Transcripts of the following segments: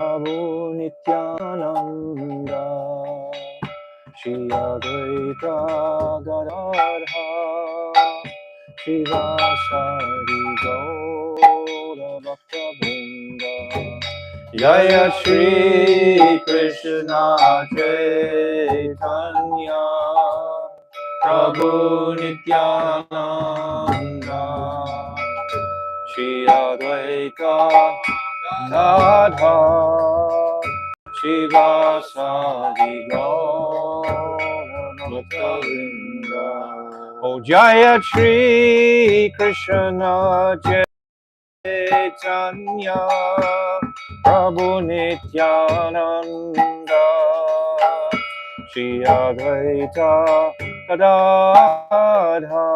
Prabhu Nityananda Shri Advaita Gadadha Shivasari Gaura Bhakta Vrinda Jaya Shri Krishna Chaitanya Prabhu Nityananda Shri Advaita Gadadha Shivasadi Gaura Bhakta Vrinda. Oh Jaya Shri Krishna Chaitanya Prabhu Nityananda Shri Advaita Gadadha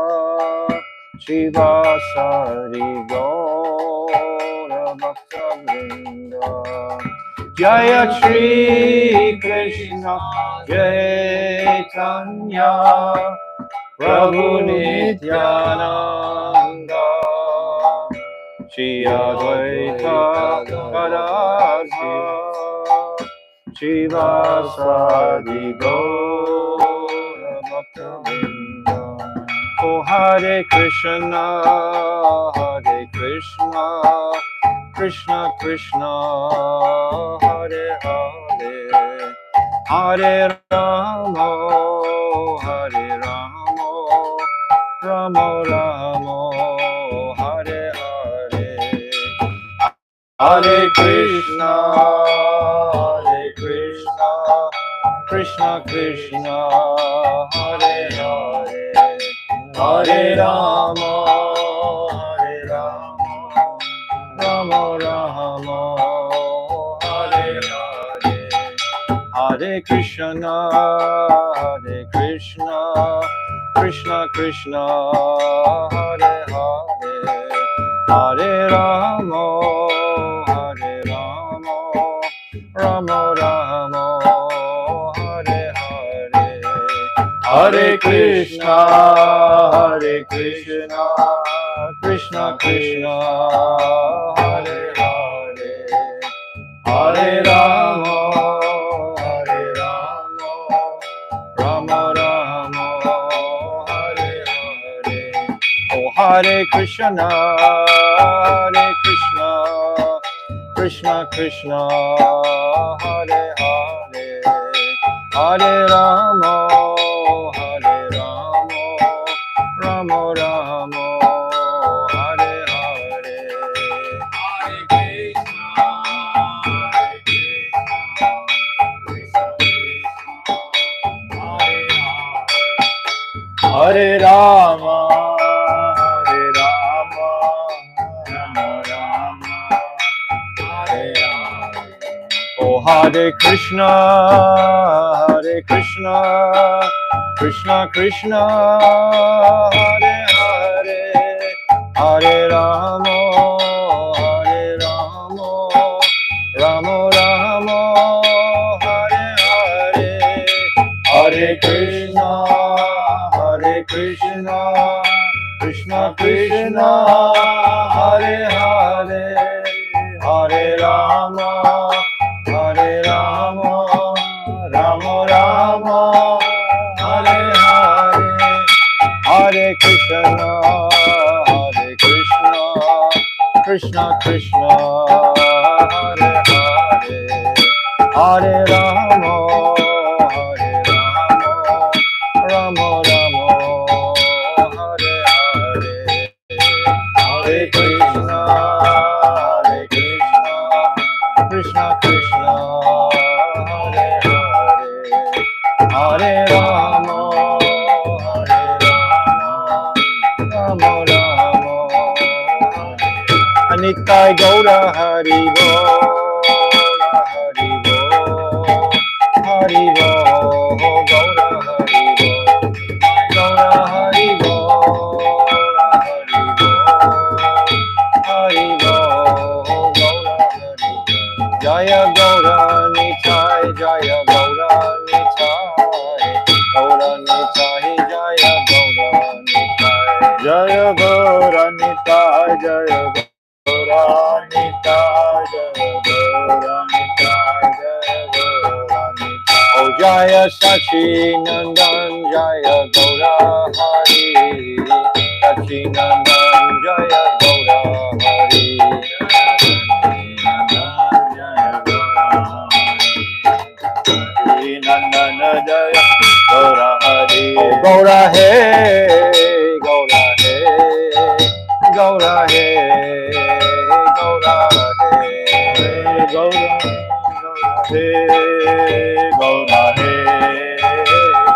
Shivasari Gaura Bhakta Vrinda. Jaya Shri Krishna Chaitanya Prabhu Nityananda Shri Advaita Gadadha Shivasadi Gaura Bhakta Vrinda. Oh Hare Krishna Krishna Krishna Hare Hare Hare Rama Hare Rama Rama Rama Hare Hare Hare Krishna Krishna Krishna Hare Hare Hare Rama Rama Rama Hare Hare Hare Krishna Krishna Krishna Hare Hare Hare Rama Rama Rama Hare Hare Hare Krishna Krishna Krishna Hare Hare Hare Rama Rama Rama Hare Hare. Oh Hare Krishna Krishna Krishna Hare Hare Hare Rama Rama Rama Hare Hare Hare Krishna Hare Rama Rama Rama Hare Hare. Oh Hare Krishna Krishna Krishna Hare Hare Hare Rama Rama Rama Hare Hare Hare Krishna Krishna Krishna Hare Hare Hare Rama Rama Rama Hare Hare Hare Krishna Krishna Krishna Hare Hare Hare Rama Rama Rama Hare Hare Hare Krishna Krishna Krishna Hare Hare Hare Rama Rama Rama Nitai Gaura Hari Bo Hari Bo Gaura Hari Bo Hari Bo Jaya Gaura Nitai Jaya Gaura Nitai Gaura Nitai Jaya Gaura Nitai Jaya Gaura Nitai Jaya Gaura Nitai Jaya Gaura Jaya Sachi Nandan Jaya Gaura Hari Sachi Nandan Jaya Gaura Hari Nandan Jaya Gaura Hari. Oh Gaura Hey Gaura Hey Gaura Hey Gaura Hey Gaura Hey Gaura Hey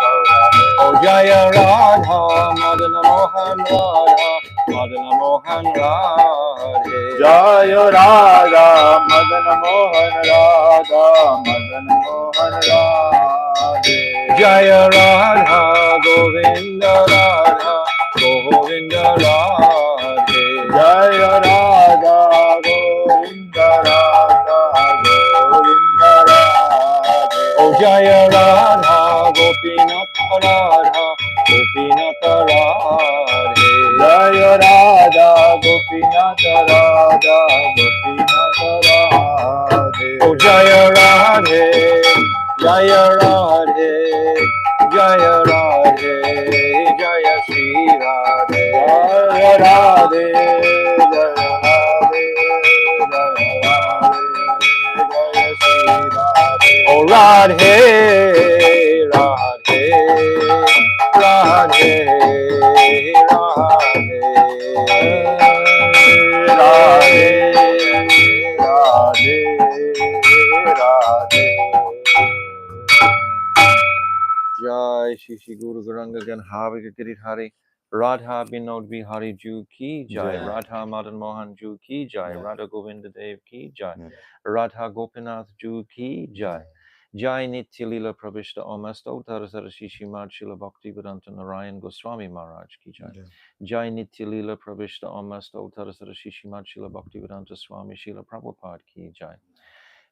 Gaura Oh Jaya Radha Madana Mohan Radha Madana Mohan Radhe Jaya Radha Madan Mohan Radha Madan Mohan Radhe. Jaya Radha Govinda Radha Govinda Radhe Jaya Radha Govinda Radha Govinda Radhe. Oh Jaya Radha Gopinath Radha Gopinath Radhe Jaya Radha Gopinath Radha Gopinath Radhe. Oh Jaya Radhe Jaya Radhe Jaya Radhe Jaya Shri Radhe Jaya Radhe Jaya Radhe Jaya Radhe Jaya Shri Radhe. Oh Radhe Radhe Radhe Radhe Radhe Radhe. Jai Shri Shri Guru Garanga Gan Havika Girit Hari Radha Binod Bihari Ju Ki Jai Jai. Radha Madan Mohan Ju Ki Jai Yeah. Radha Govinda Dev Ki Jai Yeah. Radha Gopinath Ju Ki Jai Jai Nitya Lila Pravishta Omasto Tarazara Shishi Shila Bhakti Vedanta Narayan Goswami Maharaj Ki Jai Yeah. Jai Nitya Lila Pravishta Omasto Tarazara Shishi Shila Bhakti Vedanta Swami Shila Prabhupada Ki Jai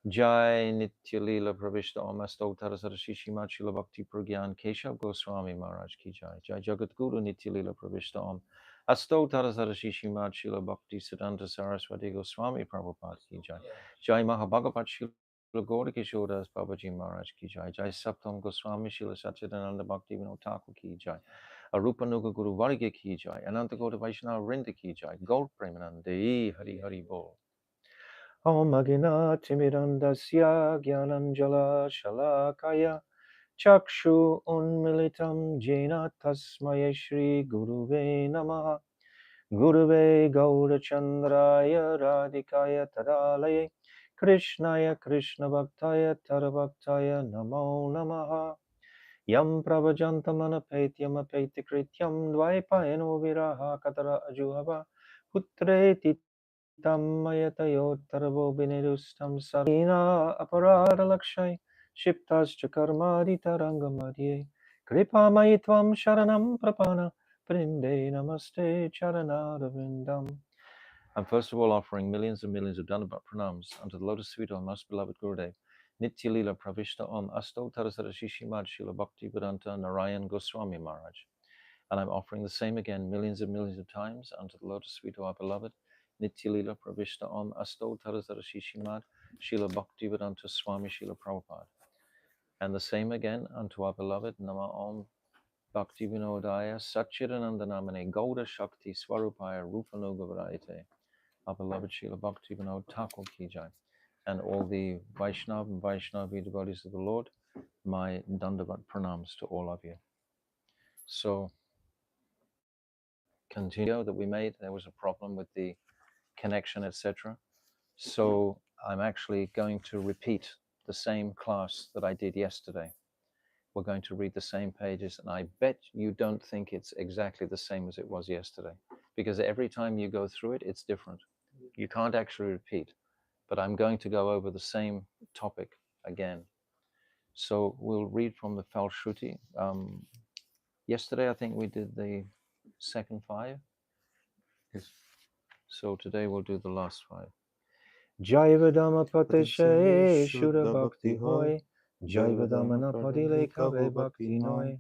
Jai Nitya Leela Pravishta Om Astotar Sarashishi Machila Bhakti Pragyan Keshav Goswami Maharaj Ki Jai Jai Jagat Guru Nitya Leela Pravishta Om Astotar Sarashishi Machila Bhakti Siddhanta Saraswati Goswami Prabhupada Ki Jai Jai Mahabhagavat Shila Gaura Kishodas Babaji Maharaj Ki Jai Jai Saptam Goswami Shila Satchidananda Bhakti Vinod Thakur Ki Jai Arupa Nuga Guru Varga Ki Jai Ananta Gauda Vaishnava Vrinda Ki Jai Gaur Premanande Hari Hari Bol Om Agina Timirandasya Gyananjala Shalakaya Chakshu Unmilitam Jena Tasmaya Shri Guruve Namaha Guruve Gaurachandraya Radhikaya Tadalaye Krishnaya Krishna Bhaktaya Tarabhaktaya Namo Namaha Yam Pravajantamana Petyam Apetikriyam Dvaipayano Viraha Katara Ajuhava Putreti Tammayatayottara Binirustam Sarina Aparada Lakshay Shiptas Chakarmadi Tarangamadye Kripa Mayitvam Sharanam Prapana Prinde Namaste Charanadavindam. I'm first of all offering millions and millions of Dandavat pranams unto the lotus feet of our most beloved Gurudev. Nitya Lila Pravishta Om Asto Tarasara Shishimad Shila Bhakti Vedanta Narayan Goswami Maharaj. And I'm offering the same again millions and millions of times unto the lotus feet of our beloved Nitya Lila Pravishta Om Asto Tarasara Shishimad Shila Bhakti Vedanta Swami Shila Prabhupada. And the same again unto our beloved Nama Om Bhakti Vinodaya Satchidanandanamane Gauda Shakti Swarupaya Rupanoga Varayate. Our beloved Srila Bhakti Vinod Thakur Ki Jai, and all the Vaishnav and Vaishnavi devotees of the Lord, my Dandavat pranams to all of you. So, continue that we made, there was a problem with the connection, etc. So, I'm actually going to repeat the same class that I did yesterday. We're going to read the same pages, and I bet you don't think it's exactly the same as it was yesterday, because every time you go through it, it's different. You can't actually repeat. But I'm going to go over the same topic again. So we'll read from the Falshruti. Yesterday, I think we did the second five. Yes. So today we'll do the last five. Jaiva-Dharma Pratishe Shura Bhakti Hoy. Jaiva-Dharma Padile Kave Bhakti Noy.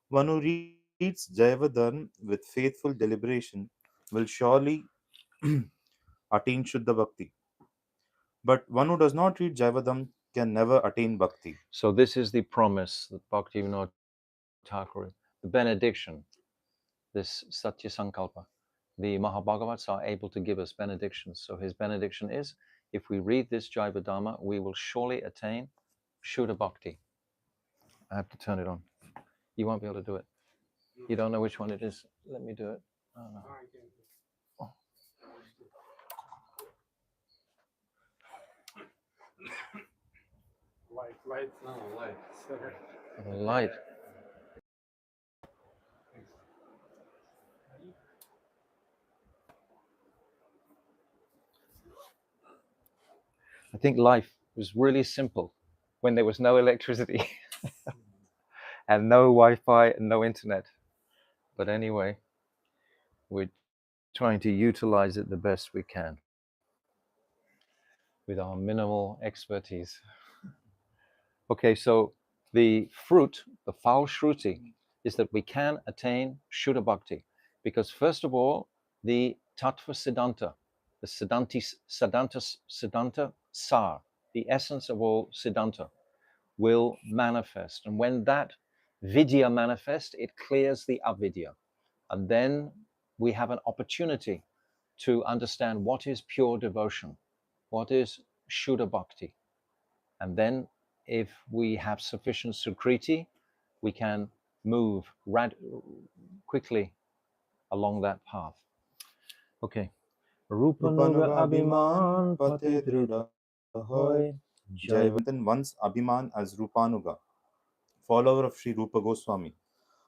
One who reads Jaiva-Dharma with faithful deliberation will surely attain Shuddha Bhakti. But one who does not read Jaiva-Dharma can never attain bhakti. So this is the promise that Bhaktivinoda Thakur, the benediction, this Satya Sankalpa, the Mahabhagavats are able to give us benedictions. So his benediction is, if we read this Jaiva-Dharma, we will surely attain Shuddha Bhakti. I have to turn it on. You won't be able to do it. You don't know which one it is. Let me do it. Oh, no. Oh. Light. No, light. The light. I think life was really simple when there was no electricity and no Wi-Fi and no internet. But anyway, we're trying to utilize it the best we can with our minimal expertise. Okay, so the fruit, the Falshruti, is that we can attain Shuddha Bhakti. Because first of all, the Tattva Siddhanta, the Siddhanta Sar, the essence of all Siddhanta, will manifest. And when that Vidya manifests, it clears the avidya. And then we have an opportunity to understand what is pure devotion, what is Shuddha Bhakti. And then if we have sufficient sukriti, we can move quickly along that path. Okay. Rupanuga Abhiman Pate Drida Hoy Jaivantan once Abhiman as Rupanuga, follower of Sri Rupa Goswami.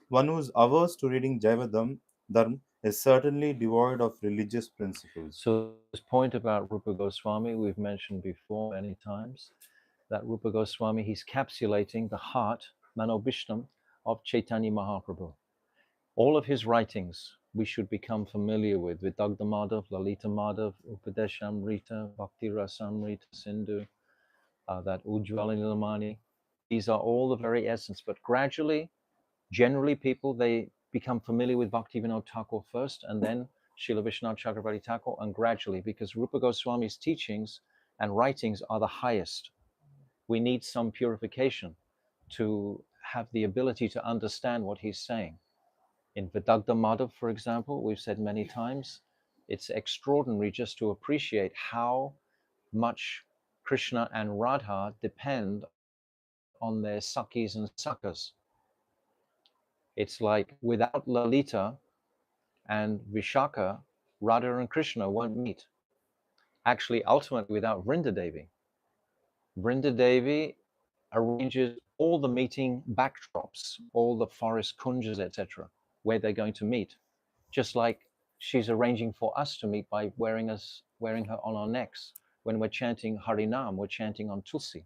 One who is averse to reading Jaiva-Dharma is certainly devoid of religious principles. So this point about Rupa Goswami we've mentioned before many times, that Rupa Goswami, he's capsulating the heart, Manobishtam, of Chaitanya Mahaprabhu. All of his writings we should become familiar with Vidagdha Madhav, Lalita Madhav, Upadeshamrita, Bhakti Rasamrita, Sindhu, that Ujjvala Nilamani. These are all the very essence, but gradually, generally people, they become familiar with Bhaktivinoda Thakur first, and then Srila Vishwanath Chakravarti Thakur, and gradually, because Rupa Goswami's teachings and writings are the highest. We need some purification to have the ability to understand what he's saying. In Vidagdha Madhav, for example, we've said many times, it's extraordinary just to appreciate how much Krishna and Radha depend on their Sakhis and Sakas. It's like without Lalita and Vishaka, Radha and Krishna won't meet. Actually, ultimately, without Vrindadevi. Vrindadevi arranges all the meeting backdrops, all the forest kunjas, etc., where they're going to meet, just like she's arranging for us to meet by wearing her on our necks. When we're chanting Harinam, we're chanting on Tulsi.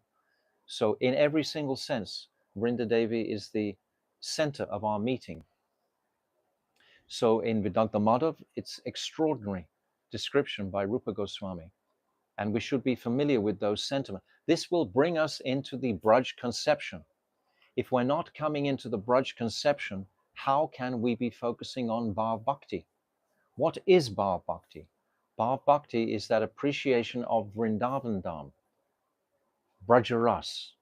So in every single sense, Vrinda Devi is the center of our meeting. So in Vedanta Madhav, it's extraordinary description by Rupa Goswami. And we should be familiar with those sentiments. This will bring us into the Braj conception. If we're not coming into the Braj conception, how can we be focusing on Bhav Bhakti? What is Bhav Bhakti? Bhav Bhakti is that appreciation of Vrindavan Dham, Brajaras.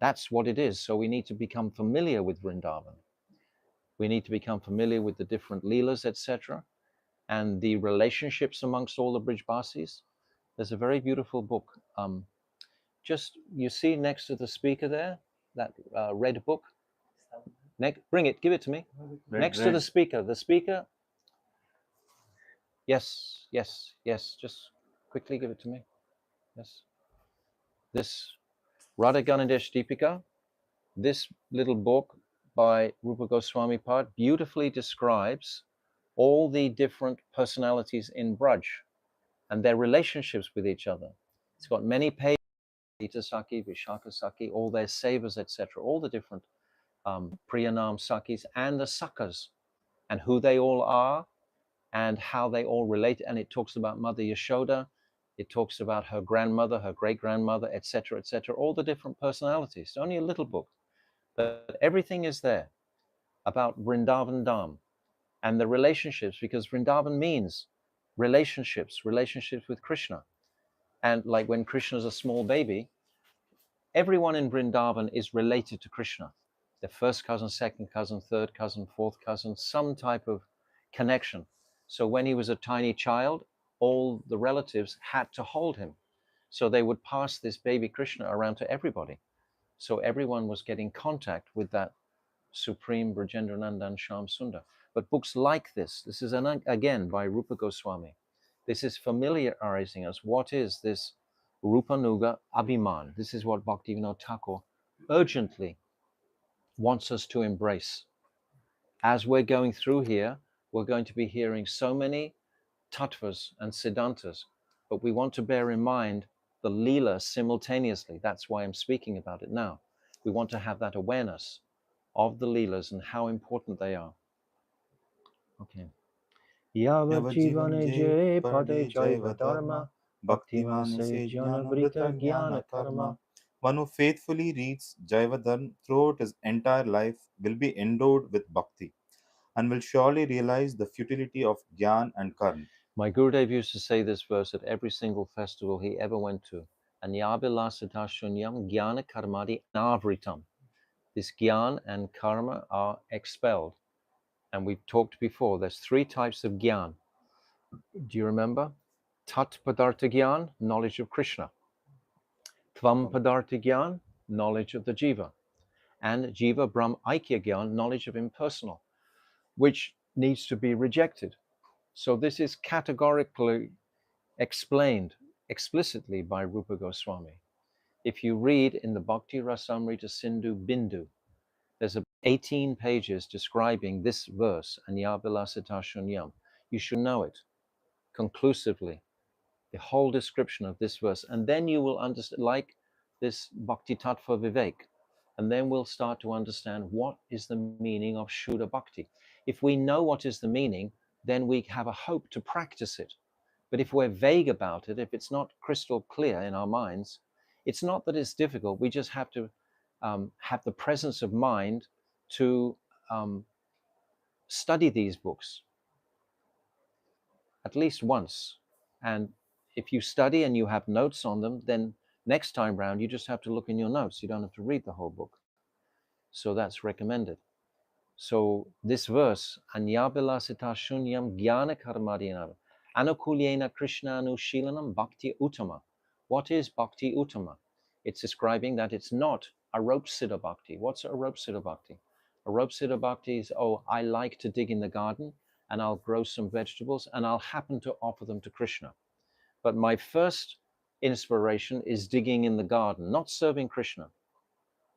That's what it is. So we need to become familiar with Vrindavan. We need to become familiar with the different leelas, etc., and the relationships amongst all the Brijbasis. There's a very beautiful book. Just, you see next to the speaker there, that red book? Bring it, give it to me. Next to the speaker. Yes, just quickly give it to me. Yes. This Radha Ganadesh Deepika, this little book by Rupa Goswami Pad beautifully describes all the different personalities in Braj and their relationships with each other. It's got many pages, Ita Saki, Vishaka Saki, all their savas, etc., all the different Priyanam Sakis and the Sakas, and who they all are and how they all relate. And it talks about Mother Yashoda, it talks about her grandmother, her great-grandmother, etc., all the different personalities. It's only a little book, but everything is there about Vrindavan Dham and the relationships, because Vrindavan means relationships with Krishna. And like when Krishna's a small baby, Everyone in Vrindavan is related to Krishna. Their first cousin, second cousin, third cousin, fourth cousin, some type of connection. So when he was a tiny child, all the relatives had to hold him. So they would pass this baby Krishna around to everybody. So everyone was getting contact with that Supreme Brajendranandan Shyam Sundar. But books like this is again by Rupa Goswami. This is familiarizing us. What is this Rupanuga Abhiman? This is what Bhaktivinoda Thakur urgently wants us to embrace. As we're going through here, we're going to be hearing so many tattvas and siddhantas, but we want to bear in mind the Leela simultaneously. That's why I'm speaking about it now. We want to have that awareness of the Leelas and how important they are. Okay. Yavat jivane je pade Jaiva-Dharma Bhaktiman se jnanavrita jnana karma. One who faithfully reads Jaiva-Dharma throughout his entire life will be endowed with bhakti and will surely realize the futility of Gyan and Karma. My Gurudev used to say this verse at every single festival he ever went to. Anyabilasita shunyam jnana karmadi navritam. This gyan and karma are expelled. And we've talked before, there's three types of gyan. Do you remember? Tat padartha gyan, knowledge of Krishna. Tvam padartha gyan, knowledge of the jiva. And jiva brahm aikya gyan, knowledge of impersonal, which needs to be rejected. So this is categorically explained explicitly by Rupa Goswami. If you read in the Bhakti Rasamrita Sindhu Bindu, there's 18 pages describing this verse, Anyabilasita Shunyam. You should know it conclusively, the whole description of this verse, and then you will understand, like this Bhakti Tattva Vivek, and then we'll start to understand what is the meaning of Shuddha Bhakti. If we know what is the meaning, then we have a hope to practice it. But if we're vague about it, if it's not crystal clear in our minds, it's not that it's difficult. We just have to have the presence of mind to study these books at least once. And if you study and you have notes on them, then next time round, you just have to look in your notes. You don't have to read the whole book. So that's recommended. So this verse, Anyabilasita shunyam jnana karmadinam anukulyena krishna anushilanam bhakti uttama. What is bhakti uttama? It's describing that it's not aropsiddha bhakti. What's aropsiddha bhakti? Aropsiddha bhakti is, oh, I like to dig in the garden and I'll grow some vegetables and I'll happen to offer them to Krishna. But my first inspiration is digging in the garden, not serving Krishna.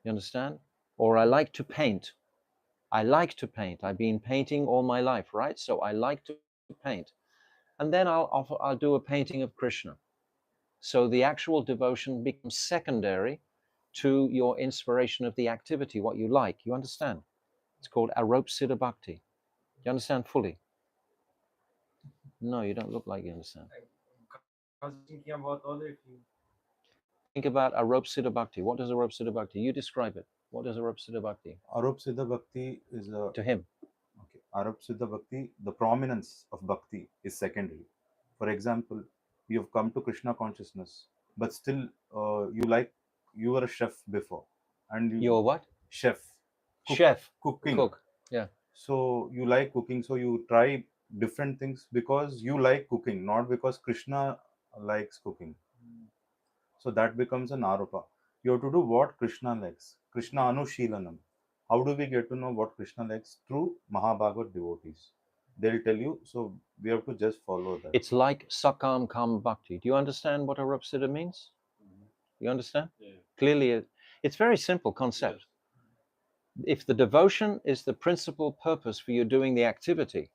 You understand? Or I like to paint. I like to paint. I've been painting all my life, right? So I like to paint. And then I'll do a painting of Krishna. So the actual devotion becomes secondary to your inspiration of the activity, what you like. You understand? It's called aropsiddha bhakti. You understand fully? No, you don't look like you understand. I was thinking about other things. Think about aropsiddha bhakti. What is aropsiddha bhakti? You describe it. What is aropsiddha bhakti? Arupsiddha Bhakti is a. To him. Okay. Arupsiddha Bhakti, the prominence of Bhakti is secondary. For example, you have come to Krishna consciousness, but still you were a chef before. And You're what? Chef. Chef. Cooking. Cook. Yeah. So you like cooking, so you try different things because you like cooking, not because Krishna likes cooking. So that becomes an arupa. You have to do what Krishna likes. Krishna Anushilanam. How do we get to know what Krishna likes? Through Mahabhagavad devotees. They'll tell you, so we have to just follow that. It's like Sakam Kam Bhakti. Do you understand what aropsiddha means? You understand? Yeah. Clearly, it's very simple concept. If the devotion is the principal purpose for you doing the activity,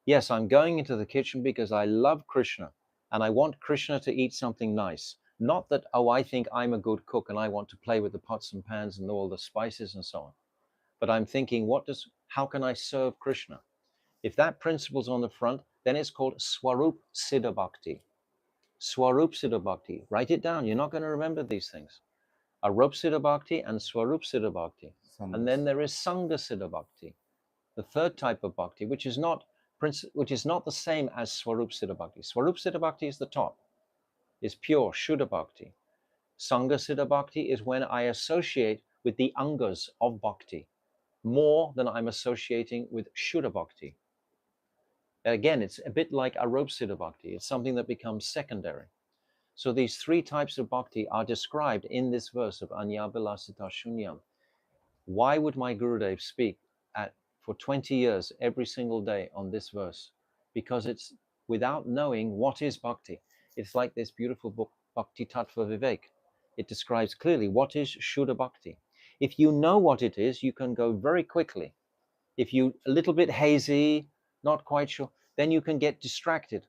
yes, I'm going into the kitchen because I love Krishna and I want Krishna to eat something nice. Not that, oh, I think I'm a good cook and I want to play with the pots and pans and all the spices and so on. But I'm thinking, how can I serve Krishna? If that principle's on the front, then it's called Swarup Siddha Bhakti. Swarup Siddha Bhakti. Write it down. You're not going to remember these things. Arup Siddha Bhakti and Swarup Siddha Bhakti. And then there is Sangha Siddha Bhakti, the third type of bhakti, which is not the same as Swarup Siddha Bhakti. Swarup Siddha Bhakti is the top, is pure Shuddha Bhakti. Sangha Siddha Bhakti is when I associate with the angas of bhakti more than I'm associating with Shuddha Bhakti. Again, it's a bit like Aropa Siddha Bhakti. It's something that becomes secondary. So these three types of bhakti are described in this verse of Anyabilasita Shunyam. Why would my Gurudev speak for 20 years every single day on this verse? Because it's without knowing what is bhakti. It's like this beautiful book, Bhakti Tattva Vivek. It describes clearly what is Shuddha Bhakti. If you know what it is, you can go very quickly. If you a little bit hazy, not quite sure, then you can get distracted.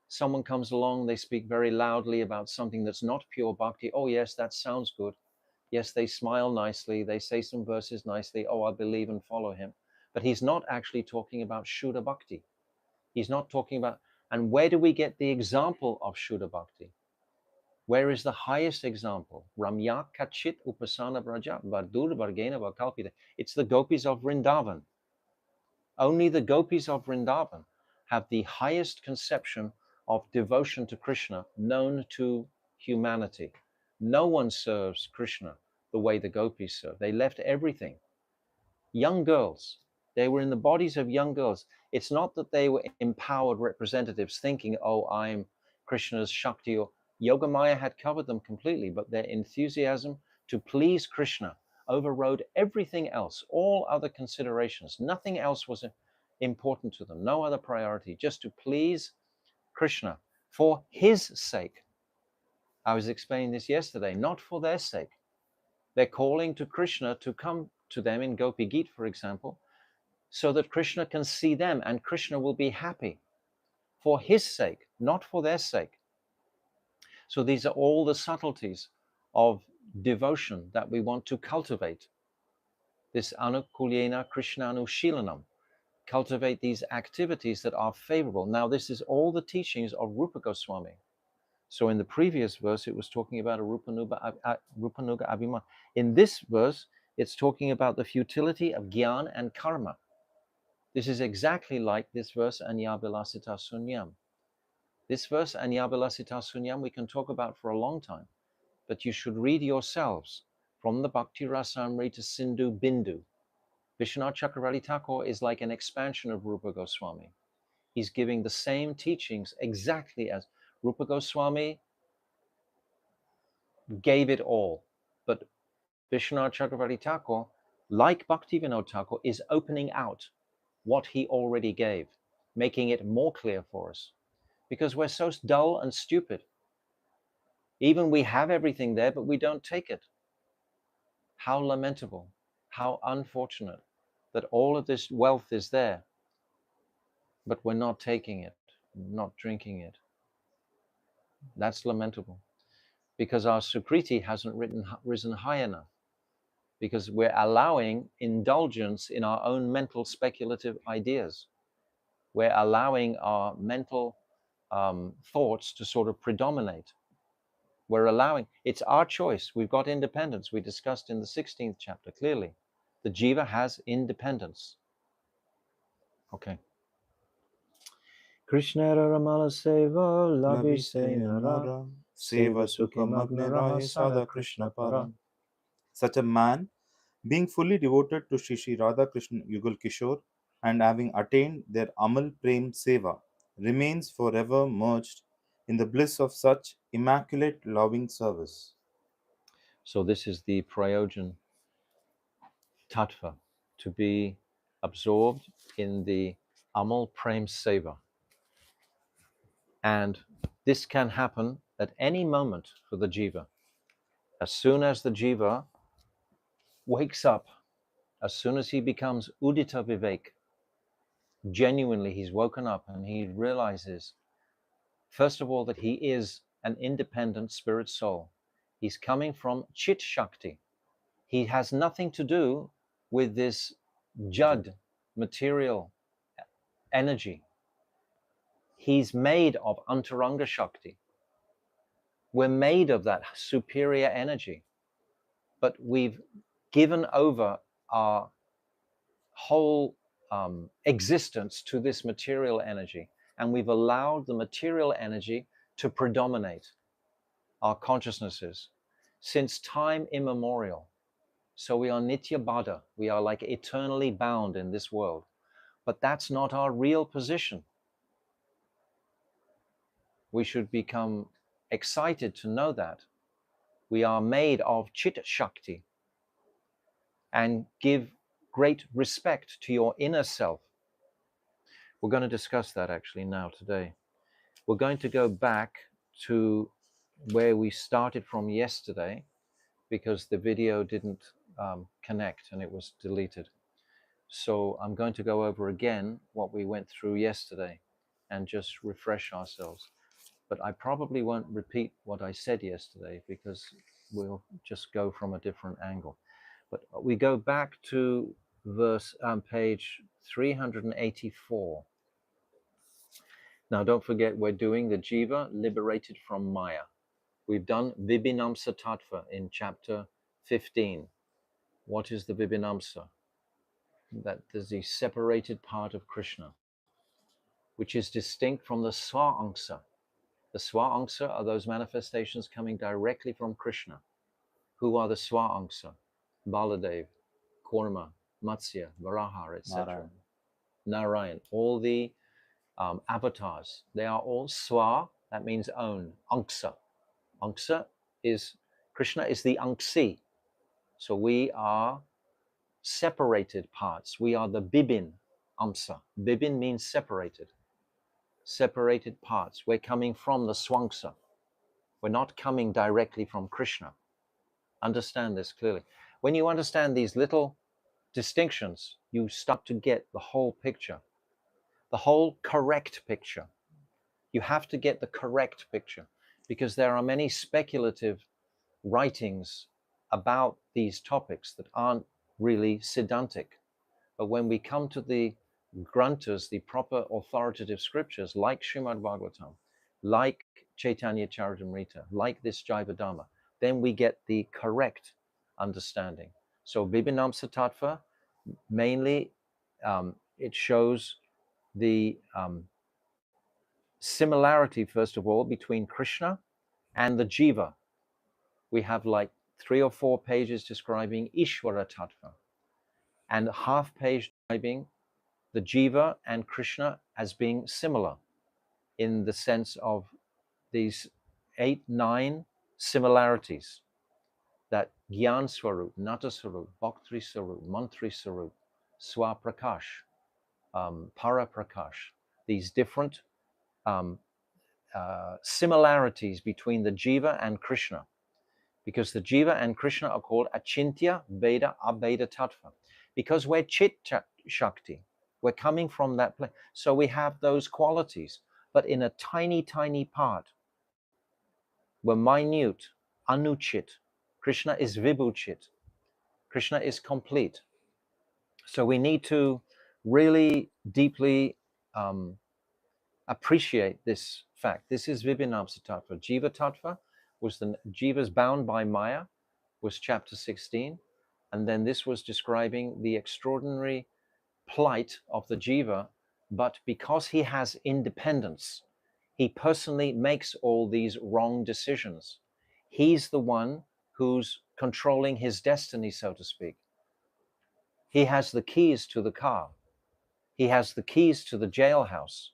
Someone comes along, they speak very loudly about something that's not pure bhakti. Oh yes, that sounds good. Yes, they smile nicely, they say some verses nicely. Oh, I believe and follow him. But he's not actually talking about Shuddha Bhakti. He's not talking about, and where do we get the example of Shuddha Bhakti? Where is the highest example? Ramya Kachit Upasana Braja Vardur Vargena Vakalpita. It's the gopis of Vrindavan. Only the gopis of Vrindavan have the highest conception of devotion to Krishna known to humanity. No one serves Krishna the way the gopis serve. They left everything. Young girls, they were in the bodies of young girls. It's not that they were empowered representatives thinking, oh, I'm Krishna's Shakti, or Yogamaya had covered them completely, but their enthusiasm to please Krishna overrode everything else, all other considerations. Nothing else was important to them, no other priority, just to please Krishna for his sake. I was explaining this yesterday, not for their sake. They're calling to Krishna to come to them in Gopi Geet, for example, so that Krishna can see them and Krishna will be happy for his sake, not for their sake. So these are all the subtleties of devotion that we want to cultivate. This anukulyena Krishnanushilanam, cultivate these activities that are favorable. Now, this is all the teachings of Rupa Goswami. So in the previous verse, it was talking about a Rupanuga Abhiman. In this verse, it's talking about the futility of Gyan and Karma. This is exactly like this verse, Anyabilasita Sunyam. This verse, Anyabilasita Sunyam, we can talk about for a long time, but you should read yourselves from the Bhakti Rasamrita Sindhu Bindu. Vishwanath Chakravarti Thakur is like an expansion of Rupa Goswami. He's giving the same teachings exactly as Rupa Goswami gave it all. But Vishwanath Chakravarti Thakur, like Bhaktivinoda Thakur, is opening out what he already gave, making it more clear for us. Because we're so dull and stupid. Even we have everything there, but we don't take it. How lamentable, how unfortunate that all of this wealth is there, but we're not taking it, not drinking it. That's lamentable. Because our Sukriti hasn't risen high enough. Because we're allowing indulgence in our own mental speculative ideas. We're allowing our mental thoughts to sort of predominate. We're allowing, it's our choice. We've got independence. We discussed in the 16th chapter clearly. The jiva has independence. Okay. Krishna Ramala Seva Labi Senara Seva Sukha Magne Rahe Sada Krishna Param. Such a man, being fully devoted to Shri Shri Radha Krishna Yugal Kishore and having attained their Amal Prem Seva, remains forever merged in the bliss of such immaculate loving service. So this is the Prayojan Tattva, to be absorbed in the Amal Prem Seva. And this can happen at any moment for the jiva. As soon as the jiva wakes up, as soon as he becomes Udita Vivek, genuinely he's woken up and he realizes, first of all, that he is an independent spirit soul. He's coming from Chit Shakti. He has nothing to do with this Jad, material energy. He's made of Antaranga Shakti. We're made of that superior energy, but we've given over our whole existence to this material energy, and we've allowed the material energy to predominate our consciousnesses. since time immemorial. So we are nitya baddha. We are like eternally bound in this world. But that's not our real position. We should become excited to know that we are made of Chit Shakti, and give great respect to your inner self. We're going to discuss that actually now today. We're going to go back to where we started from yesterday because the video didn't connect and it was deleted. So I'm going to go over again what we went through yesterday and just refresh ourselves. But I probably won't repeat what I said yesterday because we'll just go from a different angle. But we go back to page 384. Now, don't forget, we're doing the Jiva liberated from Maya. We've done Vibhinamsa Tattva in chapter 15. What is the Vibhinamsa? That is the separated part of Krishna, which is distinct from the Swa-angsa. The Swa-angsa are those manifestations coming directly from Krishna. Who are the Swa-angsa? Baladev, Kurma, Matsya, Varaha, etc. Narayan. All the avatars, they are all Swa, that means own. Angsa. Angsa is, Krishna is the Angsi. So we are separated parts. We are the Bibin Amsa. Bibin means separated. Separated parts. We're coming from the Swangsa. We're not coming directly from Krishna. Understand this clearly. When you understand these little distinctions, you start to get the whole picture, the whole correct picture. You have to get the correct picture because there are many speculative writings about these topics that aren't really Siddhantic. But when we come to the granthas, the proper authoritative scriptures like Srimad Bhagavatam, like Chaitanya Charitamrita, like this Jaiva-Dharma, then we get the correct understanding. So Vibhinamsa Tattva, mainly it shows the similarity, first of all, between Krishna and the Jiva. We have like 3 or 4 pages describing Ishvara Tattva and a half page describing the Jiva and Krishna as being similar in the sense of these 8, 9 similarities, that Gyan Swarup, Nata Swarup, Bhaktri Swarup, Mantri Swarup, Swaprakash, Paraprakash, these different similarities between the Jiva and Krishna, because the Jiva and Krishna are called Achintya Veda Abheda Tattva, because we're Chit Shakti, we're coming from that place. So we have those qualities, but in a tiny, tiny part. We're minute, Anuchit. Krishna is Vibhuchit. Krishna is complete. So we need to really deeply appreciate this fact. This is Vibhinamsa Tattva. Jiva Tattva was the Jiva's bound by Maya, was chapter 16. And then this was describing the extraordinary plight of the Jiva, but because he has independence, he personally makes all these wrong decisions. He's the one who's controlling his destiny, so to speak. He has the keys to the car. He has the keys to the jailhouse.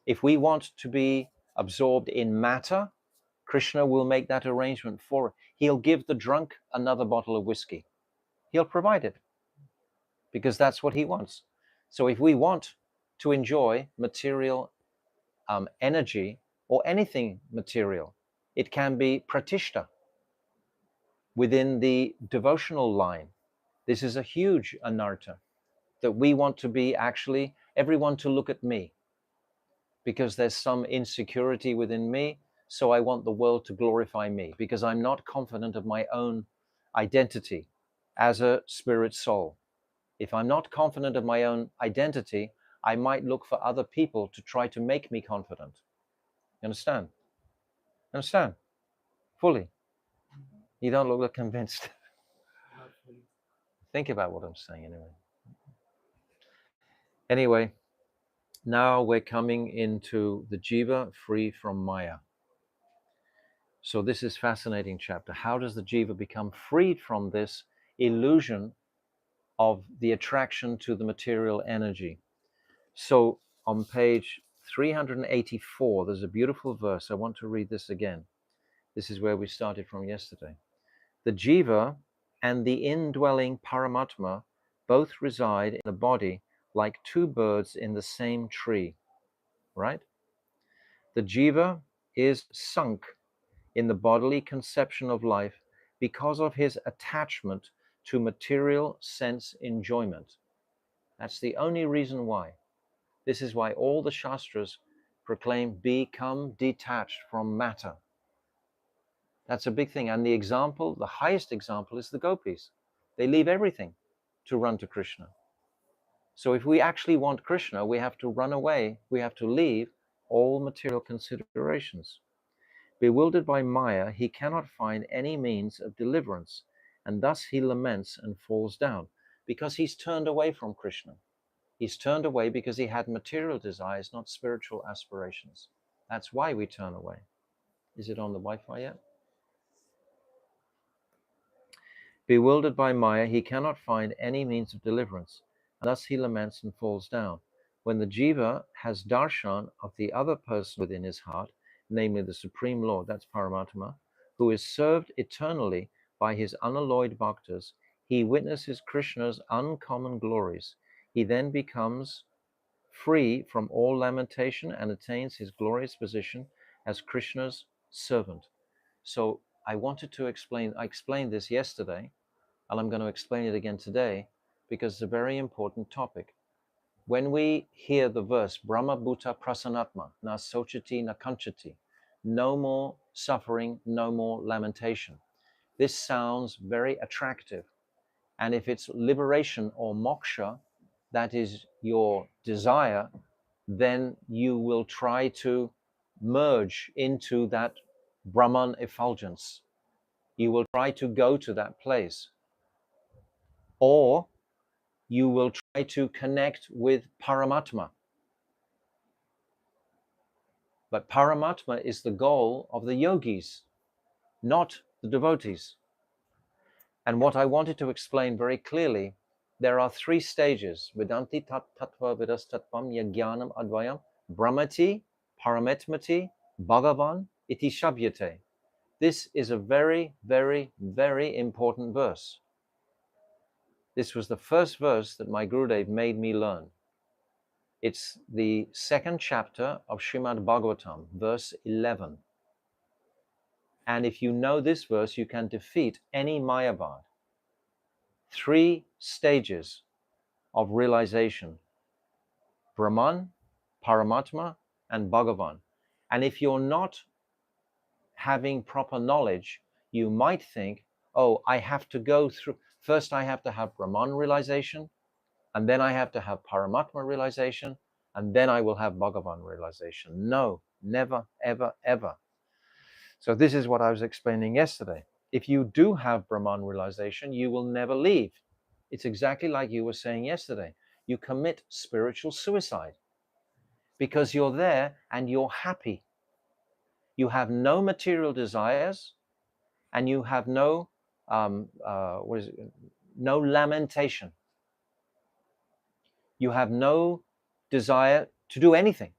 If we want to be absorbed in matter, Krishna will make that arrangement for it. He'll give the drunk another bottle of whiskey. He'll provide it because that's what he wants. So if we want to enjoy material energy or anything material, it can be pratishta within the devotional line. This is a huge anartha, that we want to be actually everyone to look at me because there's some insecurity within me. So I want the world to glorify me because I'm not confident of my own identity as a spirit soul. If I'm not confident of my own identity, I might look for other people to try to make me confident. You understand? Understand? Fully. You don't look convinced. Think about what I'm saying anyway. Anyway, now we're coming into the Jiva free from Maya. So this is fascinating chapter. How does the jiva become freed from this illusion of the attraction to the material energy? So on page 384, there's a beautiful verse. I want to read this again. This is where we started from yesterday. The jiva and the indwelling paramatma both reside in the body like two birds in the same tree, right? The jiva is sunk in the bodily conception of life because of his attachment to material sense enjoyment. That's the only reason why. This is why all the Shastras proclaim become detached from matter. That's a big thing. And the example, the highest example, is the gopis. They leave everything to run to Krishna. So if we actually want Krishna, we have to run away. We have to leave all material considerations. Bewildered by Maya, he cannot find any means of deliverance, and thus he laments and falls down, because he's turned away from Krishna. He's turned away because he had material desires, not spiritual aspirations. That's why we turn away. Is it on the Wi-Fi yet? Bewildered by Maya, he cannot find any means of deliverance, and thus he laments and falls down. When the jiva has darshan of the other person within his heart, namely the Supreme Lord, that's Paramatma, who is served eternally by his unalloyed bhaktas, he witnesses Krishna's uncommon glories. He then becomes free from all lamentation and attains his glorious position as Krishna's servant. So I explained this yesterday, and I'm going to explain it again today because it's a very important topic. When we hear the verse, Brahma Bhuta Prasanatma, na sochati na kanchati, no more suffering, no more lamentation. This sounds very attractive. And if it's liberation or moksha, that is your desire, then you will try to merge into that Brahman effulgence. You will try to go to that place. Or you will try to connect with Paramatma. But Paramatma is the goal of the yogis, not the devotees. And what I wanted to explain very clearly, there are three stages. Vedanti tat tattva vidastatvam yajnanam advayam brahmati, paramatmati, bhagavan iti shabhyate. This is a very, very, very important verse. This was the first verse that my Gurudev made me learn. It's the second chapter of Srimad Bhagavatam, verse 11. And if you know this verse, you can defeat any Mayavad. Three stages of realization: Brahman, Paramatma, and Bhagavan. And if you're not having proper knowledge, you might think, oh, I have to go through, first I have to have Brahman realization, and then I have to have Paramatma realization, and then I will have Bhagavan realization. No, never, ever, ever. So this is what I was explaining yesterday. If you do have Brahman realization, you will never leave. It's exactly like you were saying yesterday. You commit spiritual suicide because you're there and you're happy. You have no material desires, and you have no no lamentation. You have no desire to do anything.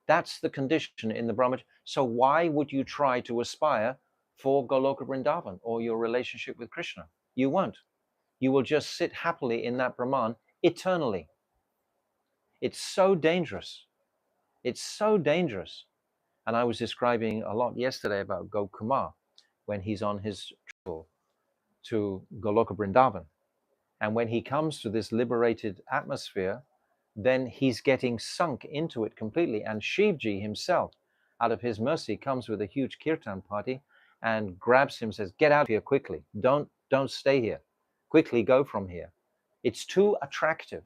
That's the condition in the Brahma. So why would you try to aspire for Goloka Vrindavan or your relationship with Krishna? You won't. You will just sit happily in that Brahman eternally. It's so dangerous. It's so dangerous. And I was describing a lot yesterday about Gokumar when he's on his travel to Goloka Vrindavan. And when he comes to this liberated atmosphere, then he's getting sunk into it completely. And Shivji himself, out of his mercy, comes with a huge kirtan party and grabs him, says, get out of here quickly. Don't stay here. Quickly go from here. It's too attractive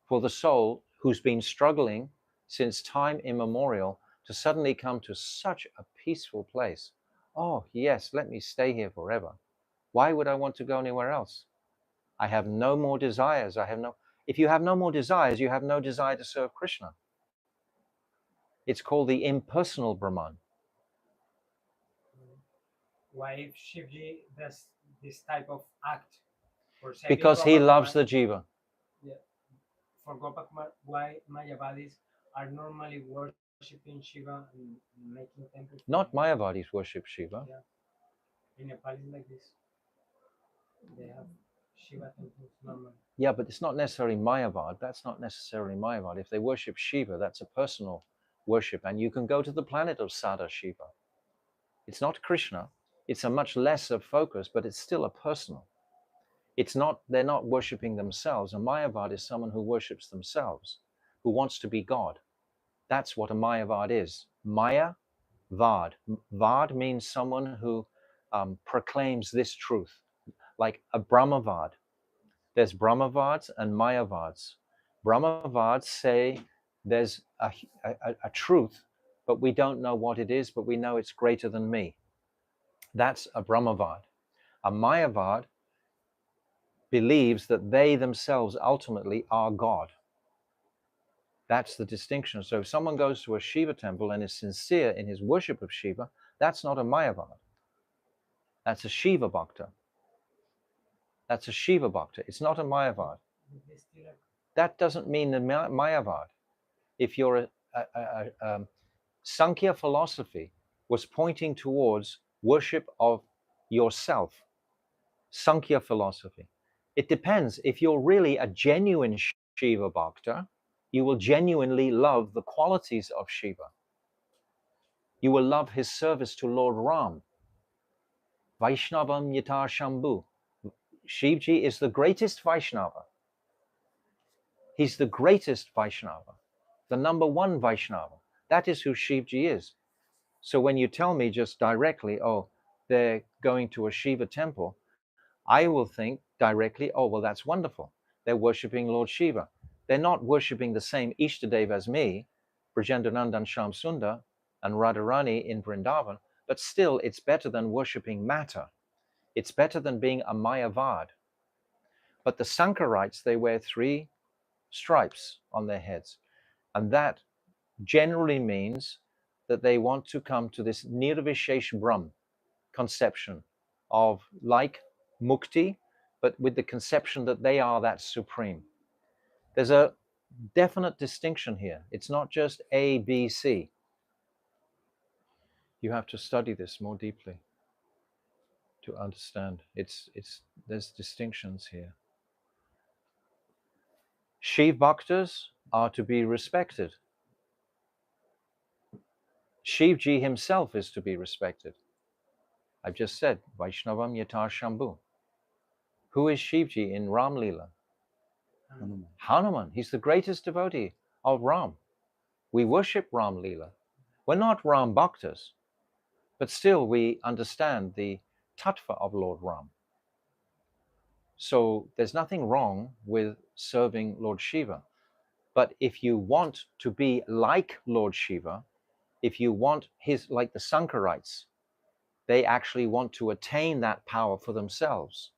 for the soul who's been struggling since time immemorial to suddenly come to such a peaceful place. Oh, yes, let me stay here forever. Why would I want to go anywhere else? I have no more desires. If you have no more desires, you have no desire to serve Krishna. It's called the impersonal Brahman. why if Shivji does this type of act for saving Because he Gopa loves Kumar, the jiva. yeah, for Gopa Kumar, why Mayavadis are normally worshipping Shiva and making temples for him? Not Mayavadis worship Shiva. Yeah, in Nepal is like this. They have Shiva temples normally. Yeah, but it's not necessarily Mayavad. That's not necessarily Mayavad. If they worship Shiva, that's a personal worship. And you can go to the planet of Sada Shiva. It's not Krishna. It's a much lesser focus, but it's still a personal. It's not, they're not worshipping themselves. A Mayavad is someone who worships themselves, who wants to be God. That's what a Mayavad is. Maya, Vad. Vad means someone who proclaims this truth, like a Brahmavad. There's Brahmavads and Mayavads. Brahmavads say there's a truth, but we don't know what it is, but we know it's greater than me. That's a Brahmavad. A Mayavad believes that they themselves ultimately are God. That's the distinction. So if someone goes to a Shiva temple and is sincere in his worship of Shiva, that's not a Mayavad. That's a Shiva Bhakta. That's a Shiva Bhakta. It's not a Mayavad. They still are. That doesn't mean the Mayavad. If you're Sankhya philosophy was pointing towards worship of yourself. Sankhya philosophy. It depends. If you're really a genuine Shiva Bhakta, you will genuinely love the qualities of Shiva. You will love his service to Lord Ram. Vaishnavam Yata Shambhu. Shivji is the greatest Vaishnava. He's the greatest Vaishnava, the number one Vaishnava. That is who Shivji is. So when you tell me just directly, oh, they're going to a Shiva temple, I will think directly, oh, well, that's wonderful. They're worshipping Lord Shiva. They're not worshipping the same Ishtadev as me, Brajendranandan Sham Sundar and Radharani in Vrindavan, but still it's better than worshipping matter. It's better than being a Mayavad. But the Sankarites, they wear 3 stripes on their heads. And that generally means that they want to come to this Nirvishesh Brahm conception of like mukti, but with the conception that they are that supreme. There's a definite distinction here. It's not just A, B, C. You have to study this more deeply to understand. There's distinctions here. Shiv Bhaktas are to be respected. Shivji himself is to be respected. I've just said, Vaishnavam Yatar Shambhu. Who is Shivji in Ram Leela? Hanuman. Hanuman. He's the greatest devotee of Ram. We worship Ram Leela. We're not Ram Bhaktas, but still we understand the tattva of Lord Ram. So there's nothing wrong with serving Lord Shiva. But if you want to be like Lord Shiva, if you want his, like the Sankarites, they actually want to attain that power for themselves.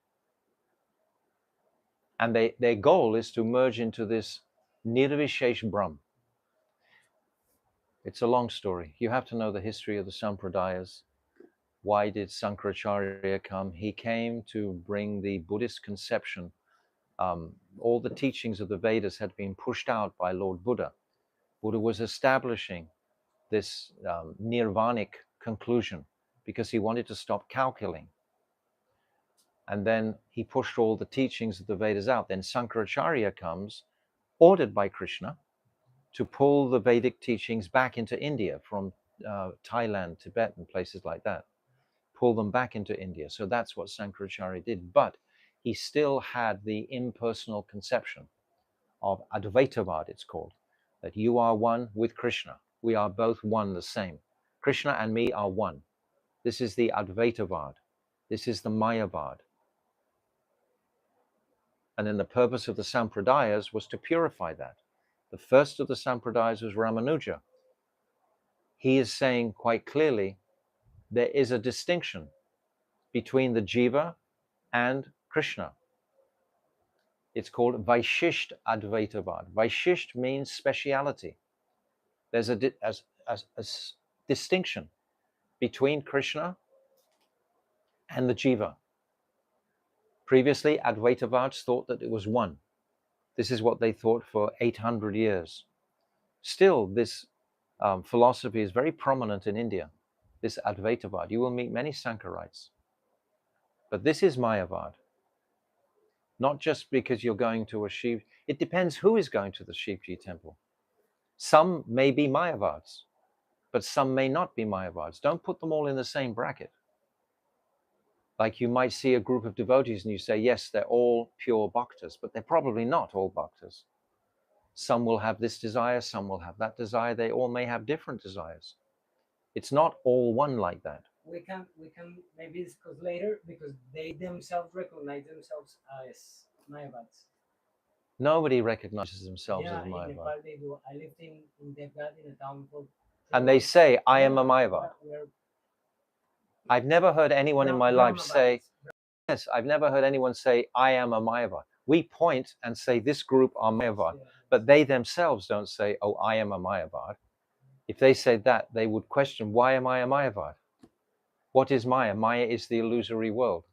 And their goal is to merge into this Nirvishesh Brahm. It's a long story. You have to know the history of the Sampradayas. Why did Sankaracharya come? He came to bring the Buddhist conception. All the teachings of the Vedas had been pushed out by Lord Buddha. Buddha was establishing this nirvanic conclusion because he wanted to stop cow killing. And then he pushed all the teachings of the Vedas out. Then Sankaracharya comes, ordered by Krishna, to pull the Vedic teachings back into India from Thailand, Tibet, and places like that. Pull them back into India. So that's what Sankaracharya did. But he still had the impersonal conception of Advaitavad, it's called, that you are one with Krishna. We are both one, the same. Krishna and me are one. This is the Advaitavad. This is the Mayavad. And then the purpose of the Sampradayas was to purify that. The first of the Sampradayas was Ramanuja. He is saying quite clearly, there is a distinction between the Jiva and Krishna. It's called Vaishisht Advaitavad. Vaishisht means speciality. There's a distinction between Krishna and the Jiva. Previously, Advaitavads thought that it was one. This is what they thought for 800 years. Still, this philosophy is very prominent in India, this Advaitavad. You will meet many Sankarites. But this is Mayavad. Not just because you're going to a Shiv. It depends who is going to the Shivji temple. Some may be Mayavads, but some may not be Mayavads. Don't put them all in the same bracket. Like you might see a group of devotees and you say, yes, they're all pure bhaktas, but they're probably not all bhaktas. Some will have this desire, some will have that desire. They all may have different desires. It's not all one like that. We can maybe discuss later because they themselves recognize themselves as Mayavads. Nobody recognizes themselves Yeah, as in Mayavad. Nepal they do. I lived in Devgat in a town called. And they say, I am a Mayavad. We're I've never heard anyone in my life say, Brahmavads. yes, I've never heard anyone say, I am a Mayavad. We point and say, this group are Mayavad, Yeah. but they themselves don't say, oh, I am a Mayavad. If they said that, they would question, why am I a Mayavad? What is Maya? Maya is the illusory world.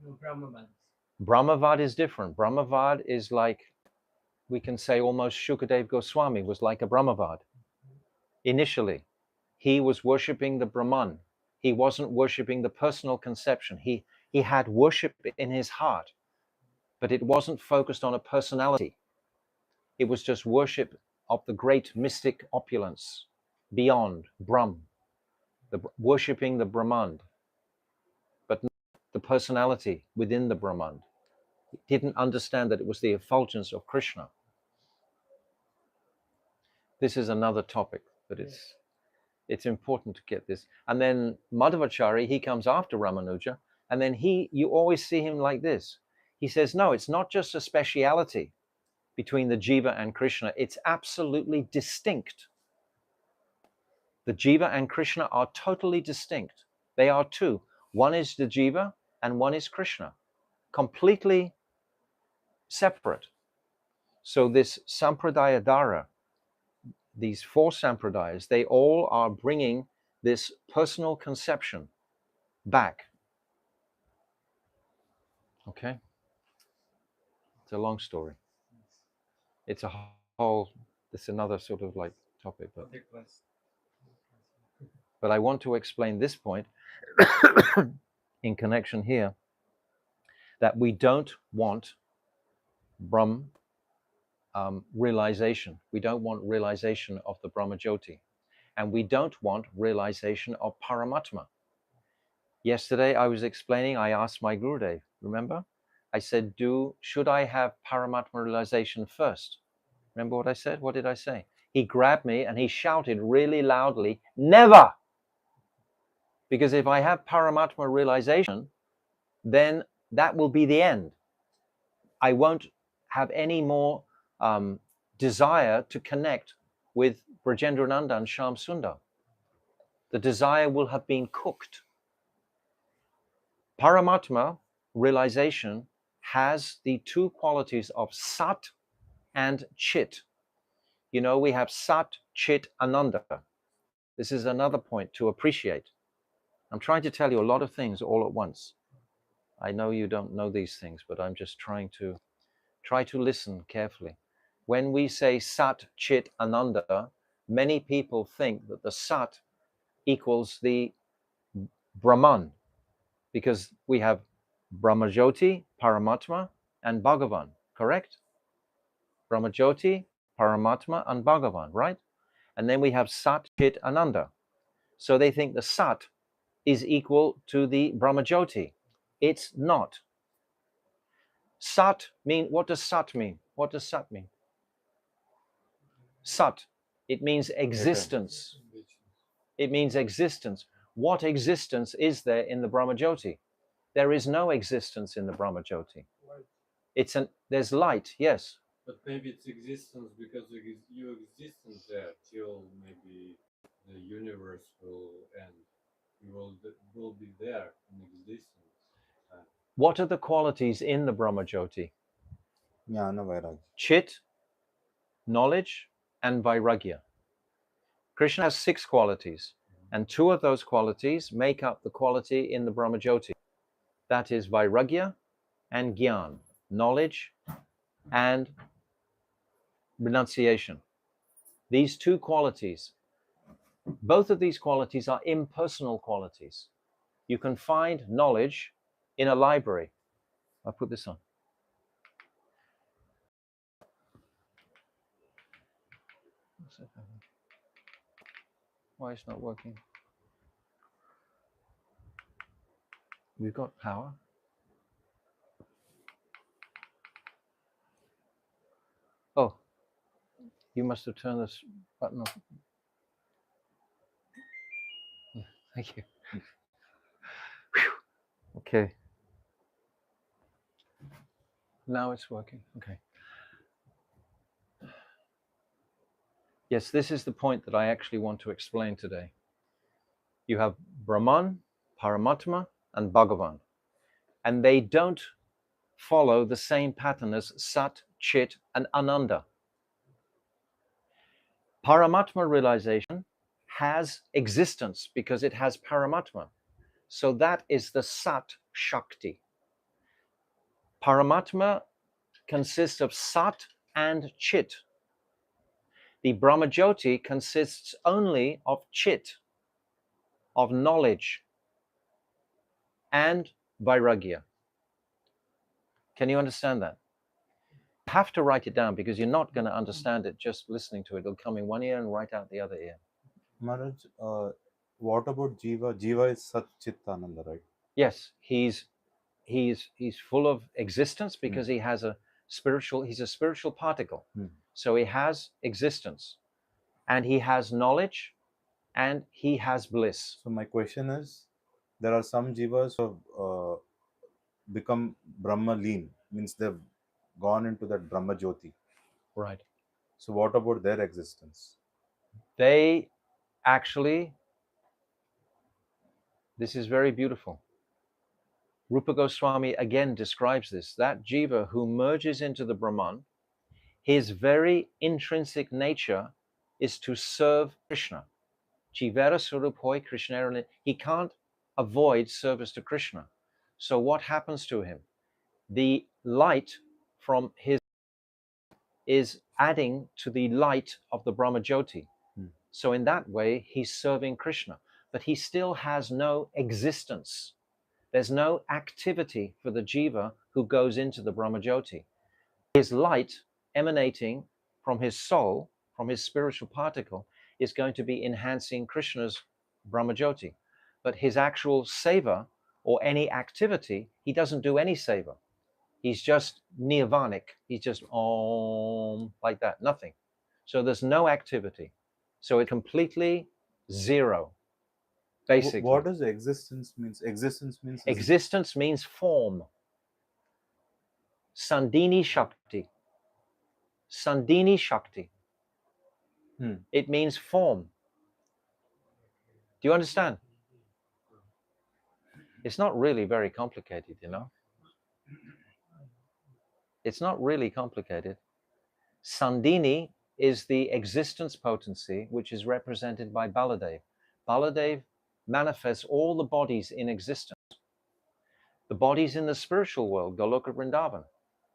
No, Brahmavads. Brahmavad is different. Brahmavad is like, we can say almost Shukadev Goswami was like a Brahmavad. Initially, he was worshipping the Brahman. He wasn't worshipping the personal conception. He had worship in his heart, but it wasn't focused on a personality. It was just worship of the great mystic opulence beyond Brahm, worshipping the Brahman, but not the personality within the Brahman. He didn't understand that it was the effulgence of Krishna. This is another topic, but it's important to get this. And then Madhvacharya, he comes after Ramanuja, and then you always see him like this. He says, no, it's not just a speciality between the Jiva and Krishna, it's absolutely distinct. The Jiva and Krishna are totally distinct. They are two. One is the Jiva and one is Krishna, completely separate. So this Sampradaya Dhara, these four Sampradayas, they all are bringing this personal conception back. Okay? It's a long story. It's a whole, it's another sort of like topic, but I want to explain this point in connection here, that we don't want Brahm realization. We don't want realization of the Brahma Jyoti, and we don't want realization of Paramatma. Yesterday I was explaining, I asked my Gurudev, remember? I said, should I have Paramatma realization first? Remember what I said? What did I say? He grabbed me and he shouted really loudly, never! Because if I have Paramatma realization, then that will be the end. I won't have any more desire to connect with Brajendrananda and Shyam Sundar. The desire will have been cooked. Paramatma realization has the two qualities of Sat and Chit. You know, we have Sat, Chit, Ananda. This is another point to appreciate. I'm trying to tell you a lot of things all at once. I know you don't know these things, but I'm just trying to listen carefully. When we say Sat, Chit, Ananda, many people think that the Sat equals the Brahman, because we have Brahmajyoti, Paramatma, and Bhagavan, correct? Brahmajyoti, Paramatma, and Bhagavan, right? And then we have Sat, Chit, Ananda. So they think the Sat is equal to the Brahmajyoti. It's not. Sat mean, what does Sat mean? What does Sat mean? Sat, it means existence. It means existence. What existence is there in the Brahmajyoti? There is no existence in the Brahmajyoti. There's light, yes. But maybe it's existence because you existence there till maybe the universe will end. You will be there in existence. What are the qualities in the Brahmajyoti? Jnana Vairagya. Chit, knowledge, and Vairagya. Krishna has 6 qualities. And two of those qualities make up the quality in the Brahmajyoti. That is Vairagya and Gyan, knowledge and renunciation. These two qualities, both of these qualities are impersonal qualities. You can find knowledge in a library. I'll put this on. Why it's not working? We've got power. Oh, you must have turned this button off. Thank you. Okay. Now it's working. Okay. Yes, this is the point that I actually want to explain today. You have Brahman, Paramatma, and Bhagavan. And they don't follow the same pattern as Sat, Chit, and Ananda. Paramatma realization has existence because it has Paramatma. So that is the Sat Shakti. Paramatma consists of Sat and Chit. The Brahmajyoti consists only of Chit, of knowledge, and Vairagya. Can you understand that? You have to write it down because you're not going to understand it just listening to it. It'll come in one ear and right out the other ear. Maharaj, what about Jiva? Jiva is Sat Chit Ananda, right? Yes, he's full of existence because he has he's a spiritual particle. So he has existence and he has knowledge and he has bliss. So my question is, there are some Jivas who have become Brahma Leen, means they've gone into that Brahma Jyoti. Right. So what about their existence? They actually, this is very beautiful. Rupa Goswami again describes this, that jiva who merges into the Brahman, his very intrinsic nature is to serve Krishna. Jivara Swarup Hoy Krishna, he can't avoid service to Krishna. So what happens to him? The light from his is adding to the light of the Brahmajyoti. So in that way, he's serving Krishna, but he still has no existence. There's no activity for the jiva who goes into the Brahmajyoti. His light emanating from his soul, from his spiritual particle, is going to be enhancing Krishna's Brahmajyoti. But his actual seva or any activity, he doesn't do any seva. He's just nirvanic. He's just om, like that, nothing. So there's no activity. So it's completely zero, basically. What does existence means? Existence means form. Sandini Shakti. Sandini Shakti. It means form. Do you understand? It's not really very complicated, you know. It's not really complicated. Sandini is the existence potency, which is represented by Baladev. Baladev manifests all the bodies in existence. The bodies in the spiritual world, Goloka Vrindavan,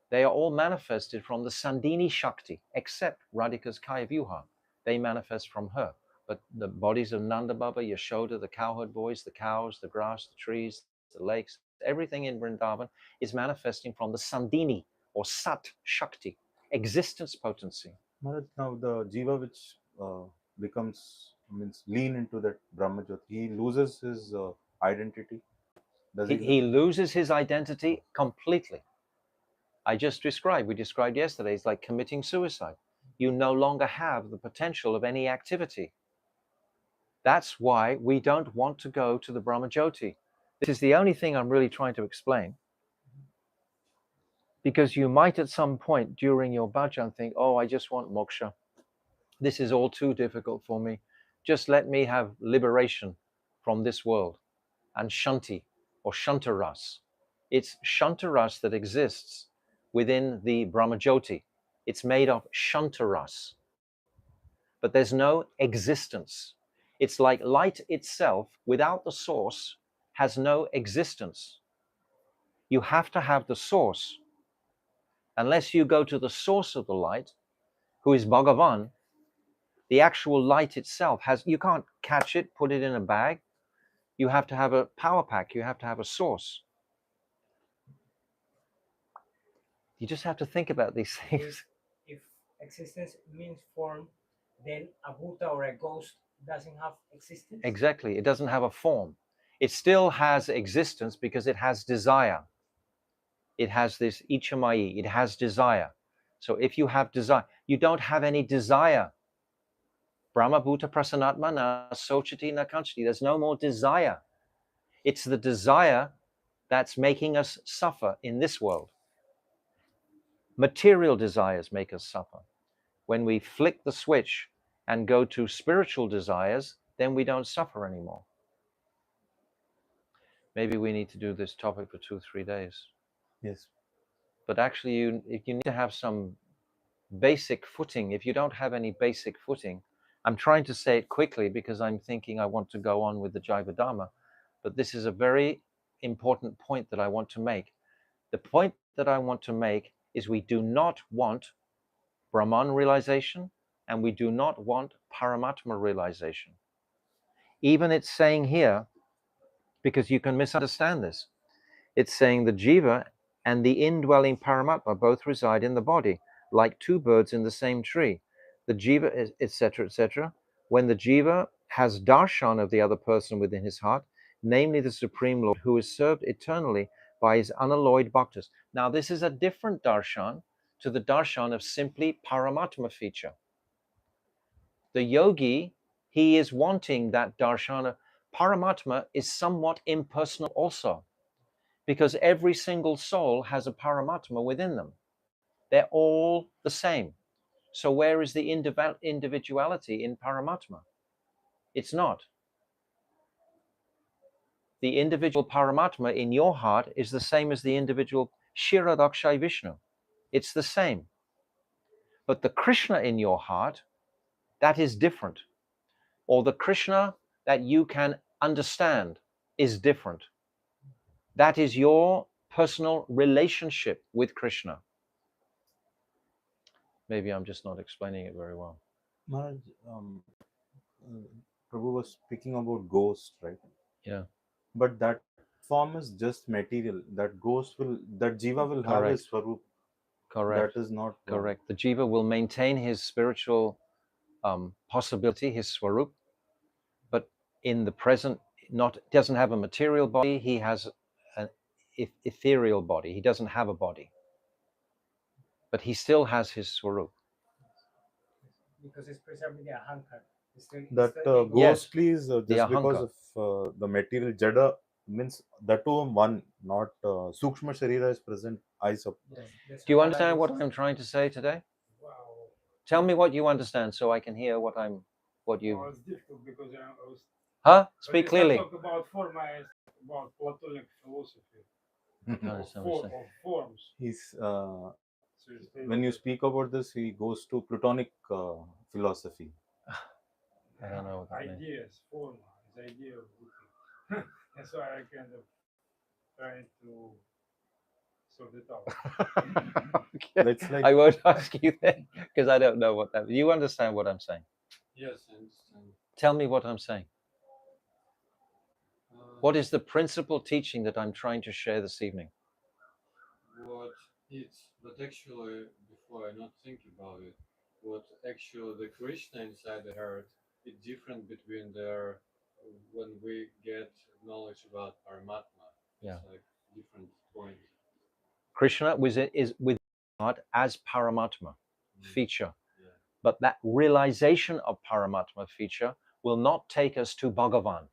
they are all manifested from the Sandini Shakti, except Radhika's Kaya Vyuha. They manifest from her. But the bodies of Nanda Baba, Yashoda, the cowherd boys, the cows, the grass, the trees, the lakes, everything in Vrindavan is manifesting from the Sandini or Sat Shakti, existence potency. Maharaj, now the Jiva which means lean into that Brahma Jyoti, he loses his identity. He loses his identity completely. We described yesterday, it's like committing suicide. You no longer have the potential of any activity. That's why we don't want to go to the Brahmajyoti. This is the only thing I'm really trying to explain. Because you might at some point during your bhajan think, oh, I just want moksha. This is all too difficult for me. Just let me have liberation from this world. And Shanti or Shantaras. It's Shantaras that exists within the Brahmajyoti. It's made of Shantaras. But there's no existence. It's like light itself, without the source, has no existence. You have to have the source. Unless you go to the source of the light, who is Bhagavan, the actual light itself you can't catch it, put it in a bag. You have to have a power pack. You have to have a source. You just have to think about these things. If existence means form, then a Buddha or a ghost doesn't have existence? Exactly. It doesn't have a form. It still has existence because it has desire. It has this ichamai. It has desire. So if you have desire, you don't have any desire. Brahma Bhuta Prasanatma na Sochati na Kanchati. There's no more desire. It's the desire that's making us suffer in this world. Material desires make us suffer. When we flick the switch and go to spiritual desires, then we don't suffer anymore. Maybe we need to do this topic for 2-3 days. Yes. But actually, you need to have some basic footing. If you don't have any basic footing, I'm trying to say it quickly because I'm thinking I want to go on with the Jaiva-Dharma, but this is a very important point that I want to make. The point that I want to make is we do not want Brahman realization and we do not want Paramatma realization. Even it's saying here, because you can misunderstand this, it's saying the Jiva and the indwelling Paramatma both reside in the body, like two birds in the same tree. The Jiva, etc., etc. When the Jiva has darshan of the other person within his heart, namely the Supreme Lord, who is served eternally by his unalloyed bhaktas. Now, this is a different darshan to the darshan of simply Paramatma feature. The yogi, he is wanting that darshana. Paramatma is somewhat impersonal also, because every single soul has a Paramatma within them. They're all the same. So where is the individuality in Paramatma? It's not. The individual Paramatma in your heart is the same as the individual Shiradakshay Vishnu. It's the same. But the Krishna in your heart, that is different. Or the Krishna that you can understand is different. That is your personal relationship with Krishna. Maybe I'm just not explaining it very well. Maharaj, Prabhu was speaking about ghost, right? Yeah. But that form is just material. That jiva will have his swarup. Correct. That is not correct. The jiva will maintain his spiritual possibility, his swarup, but in the present, doesn't have a material body. He has an ethereal body. He doesn't have a body, but he still has his swarup. Because it's preserving the ahankar. That ghostly is just because of the material jada, means that too one, not sukshma sharira is present. I suppose. Yes, Do you understand what I'm trying to say today? Wow. Tell me what you understand so I can hear what you. Well, it's difficult because I was. Huh? Speak clearly. Talk about form, about Platonic philosophy of forms. He's when you speak about this, he goes to Platonic philosophy. I don't know what that means. Ideas, form, is idea of looking. That's why I kind of trying to sort it out. Okay. It's like I won't ask you then because I don't know what that means. You understand what I'm saying? Yes, I understand. Tell me what I'm saying. What is the principal teaching that I'm trying to share this evening? What it's, but actually, before I not think about it, what actually the Krishna inside the heart is different between their when we get knowledge about Paramatma. Yeah. It's like different point. Krishna is with heart as Paramatma feature. Yeah. But that realization of Paramatma feature will not take us to Bhagavan.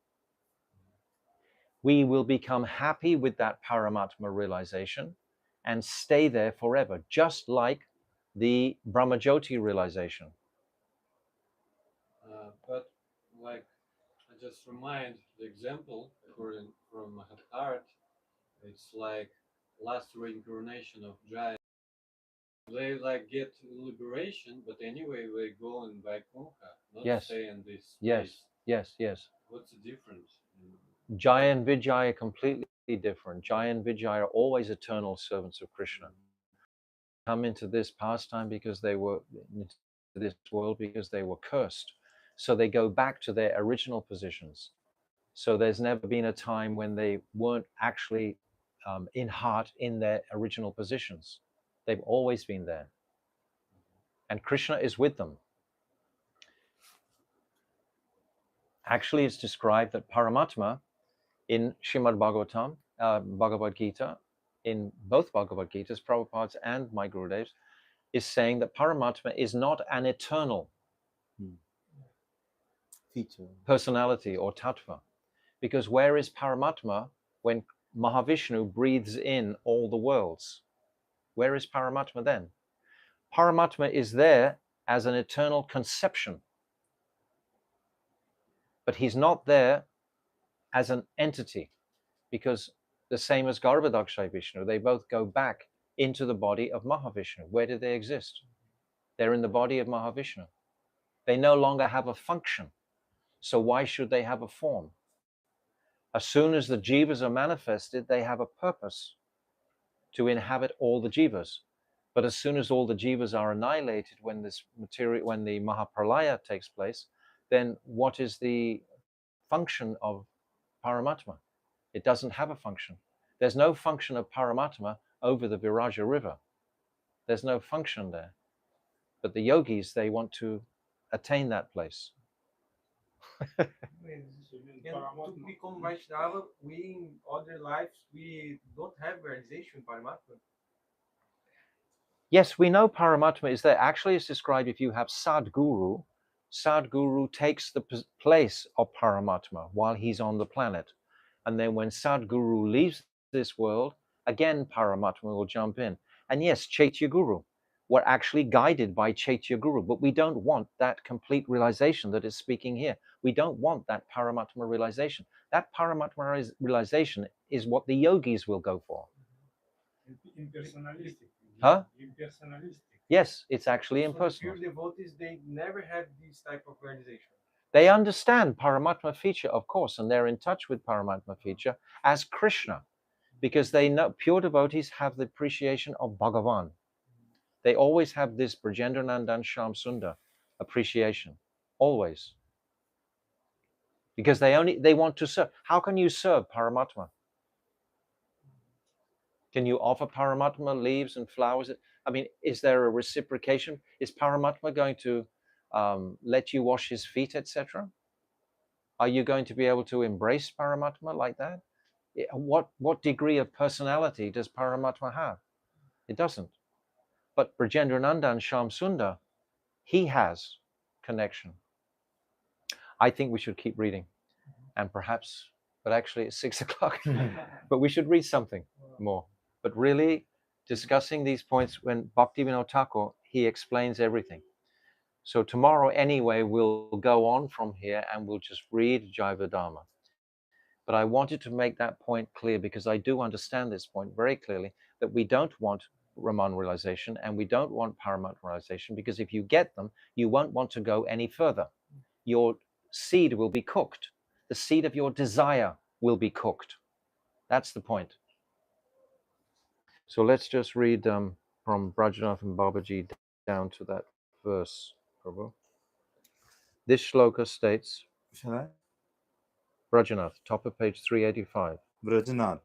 We will become happy with that Paramatma realization and stay there forever, just like the Brahmajyoti realization. But like I just remind the example according from my heart, it's like last reincarnation of Jaya. They like get liberation, but anyway they go in Vaikuntha, not Yes. stay in this Yes. space. Yes, yes. What's the difference? Jaya and Vijaya are completely different. Jaya and Vijaya are always eternal servants of Krishna. Come into this pastime because they were into this world because they were cursed. So they go back to their original positions. So there's never been a time when they weren't actually in heart in their original positions. They've always been there. And Krishna is with them. Actually, it's described that Paramatma in Srimad Bhagavatam, Bhagavad Gita, in both Bhagavad Gitas, Prabhupada's and my Gurudev's, is saying that Paramatma is not an eternal Feature. personality or tattva. Because where is Paramatma when Mahavishnu breathes in all the worlds? Where is Paramatma then? Paramatma is there as an eternal conception, but he's not there as an entity, because the same as Garbhodakshay Vishnu, they both go back into the body of Mahavishnu. Where do they exist? They're in the body of Mahavishnu. They no longer have a function, so why should they have a form? As soon as the jivas are manifested, they have a purpose to inhabit all the jivas. But as soon as all the jivas are annihilated, when this material, when the Mahapralaya takes place, then what is the function of Paramatma? It doesn't have a function. There's no function of Paramatma over the Viraja river. There's no function there. But the yogis, they want to attain that place. So And to become Vaishnava, we in other lives we don't have realization Paramatma. Yes, we know Paramatma is there. Actually, it's described if you have Sadguru, Sadguru takes the place of Paramatma while he's on the planet. And then when Sadguru leaves this world, again Paramatma will jump in. And yes, Chaitya Guru, we're actually guided by Chaitya Guru, but we don't want that complete realization that is speaking here. We don't want that Paramatma realization. That Paramatma realization is what the yogis will go for. impersonalistic. Huh? Impersonalistic. Yes, it's actually So impersonal. pure devotees, they never have this type of realization. They understand Paramatma feature, of course, and they're in touch with Paramatma feature as Krishna, because they know pure devotees have the appreciation of Bhagavan. They always have this Brajendranandan Shyam Sundar appreciation, always, because they want to serve. How can you serve Paramatma? Can you offer Paramatma leaves and flowers? I mean, is there a reciprocation? Is Paramatma going to let you wash his feet, etc.? Are you going to be able to embrace Paramatma like that? What degree of personality does Paramatma have? It doesn't. But Brajendranandan Shyam Sundar, he has connection. I think we should keep reading, and perhaps, but actually it's 6 o'clock. But we should read something more. But really, discussing these points, when Bhaktivinoda Thakur, he explains everything. So tomorrow anyway, we'll go on from here and we'll just read Jaiva-Dharma. But I wanted to make that point clear because I do understand this point very clearly, that we don't want Raman realization and we don't want Paramatma realization, because if you get them, you won't want to go any further. Your seed will be cooked. The seed of your desire will be cooked. That's the point. So let's just read from Brajanath and Babaji down to that verse, Prabhu. This shloka states, Shall I? Brajanath, top of page 385. Vrajanath.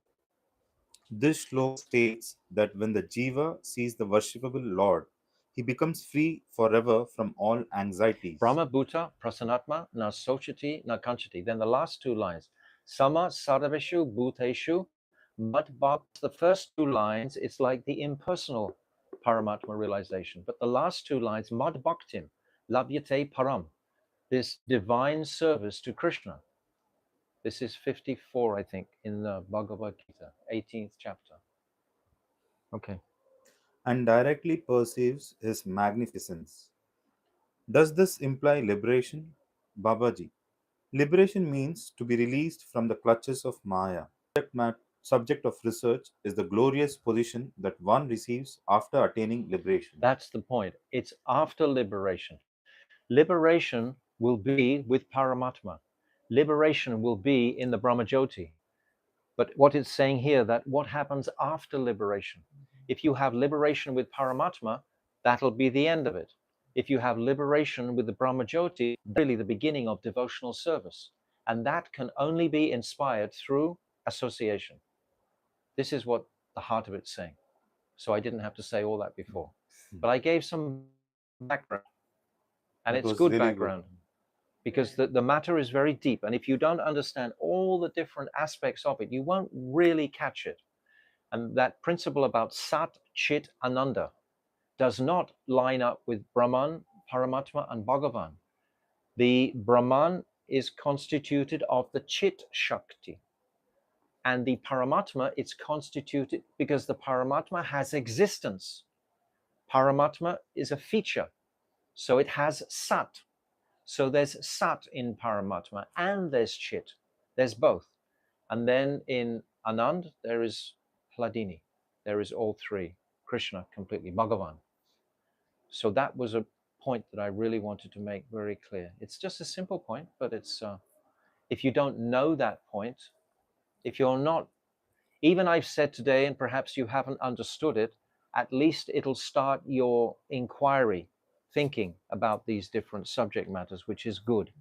This shloka states that when the jiva sees the worshipable Lord, he becomes free forever from all anxieties. Brahma Bhuta Prasanatma na Sochati na Kanchati. Then the last two lines. Sama Sarveshu Bhuteshu Madbhak. The first two lines, it's like the impersonal Paramatma realization. But the last two lines, Madbhaktim, Labhyate Param, this divine service to Krishna. This is 54, I think, in the Bhagavad Gita, 18th chapter. Okay. And directly perceives his magnificence. Does this imply liberation? Babaji. Liberation means to be released from the clutches of Maya. Subject of research is the glorious position that one receives after attaining liberation. That's the point. It's after liberation. Liberation will be with Paramatma. Liberation will be in the Brahmajyoti. But what it's saying here, that what happens after liberation? If you have liberation with Paramatma, that'll be the end of it. If you have liberation with the Brahmajyoti, really the beginning of devotional service. And that can only be inspired through association. This is what the heart of it's saying. So I didn't have to say all that before. But I gave some background. And That it's was good really background. Because the matter is very deep. And if you don't understand all the different aspects of it, you won't really catch it. And that principle about Sat, Chit, Ananda does not line up with Brahman, Paramatma, and Bhagavan. The Brahman is constituted of the Chit Shakti. And the Paramatma, it's constituted because the Paramatma has existence. Paramatma is a feature. So it has Sat. So there's Sat in Paramatma and there's Chit. There's both. And then in Anand, there is Hladini. There is all three. Krishna completely, Bhagavan. So that was a point that I really wanted to make very clear. It's just a simple point, but it's if you don't know that point, if you're not, even I've said today, and perhaps you haven't understood it, at least it'll start your inquiry, thinking about these different subject matters, which is good.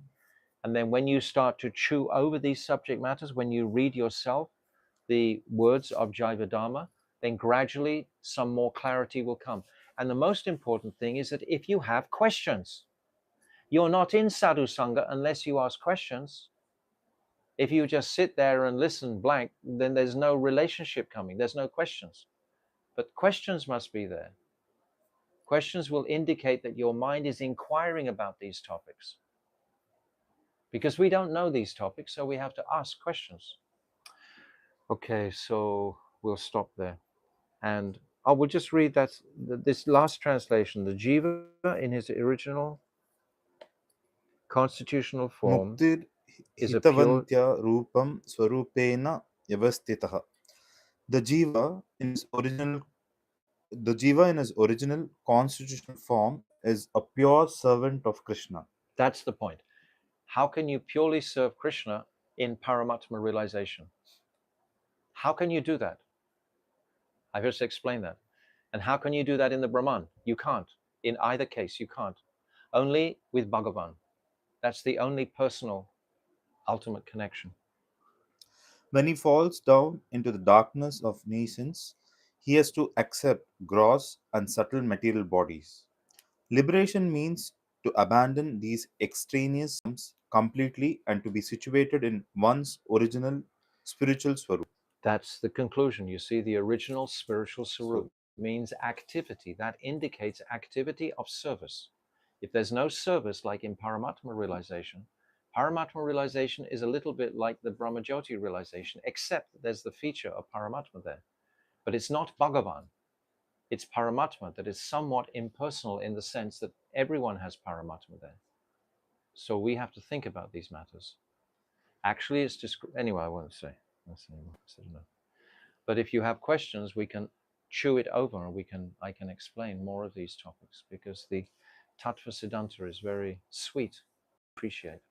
And then when you start to chew over these subject matters, when you read yourself the words of Jaiva-Dharma, then gradually some more clarity will come. And the most important thing is that if you have questions, you're not in Sadhu Sangha unless you ask questions. If you just sit there and listen blank, then there's no relationship coming, there's no questions. But questions must be there. Questions will indicate that your mind is inquiring about these topics. Because we don't know these topics, so we have to ask questions. Okay, so we'll stop there. And I will just read this last translation. The Jiva in his original constitutional form Muktir is a pure... hitavantya rupam swarupena yavastitaha. The Jiva in his original constitutional form is a pure servant of Krishna. That's the point. How can you purely serve Krishna in Paramatma realization? How can you do that? I just explained that. And how can you do that in the Brahman? You can't. In either case, you can't. Only with Bhagavan. That's the only personal ultimate connection. When he falls down into the darkness of nescience, he has to accept gross and subtle material bodies. Liberation means to abandon these extraneous forms completely and to be situated in one's original spiritual swarup. That's the conclusion. You see, the original spiritual sarup means activity. That indicates activity of service. If there's no service, like in Paramatma realization is a little bit like the Brahmajyoti realization, except that there's the feature of Paramatma there. But it's not Bhagavan. It's Paramatma that is somewhat impersonal in the sense that everyone has Paramatma there. So we have to think about these matters. Actually, it's just... Anyway, I won't say. Enough. But if you have questions, we can chew it over and I can explain more of these topics because the Tattva Siddhanta is very sweet. Appreciate.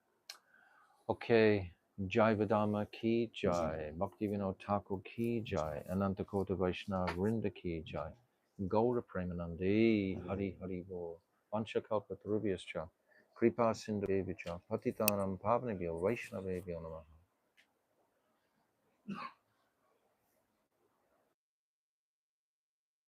Okay, Jaiva-Dharma ki jai, Bhaktivinoda Thakur ki jai, Anantakota Vaishnava Vrinda ki jai, Gaura Premanande, Hari Hari Bo, Vanchakalpa Tarubhyascha, Kripa Sindhu Devicha, Patitanam Pavanabhyo Vaishnavebhyo Namaha.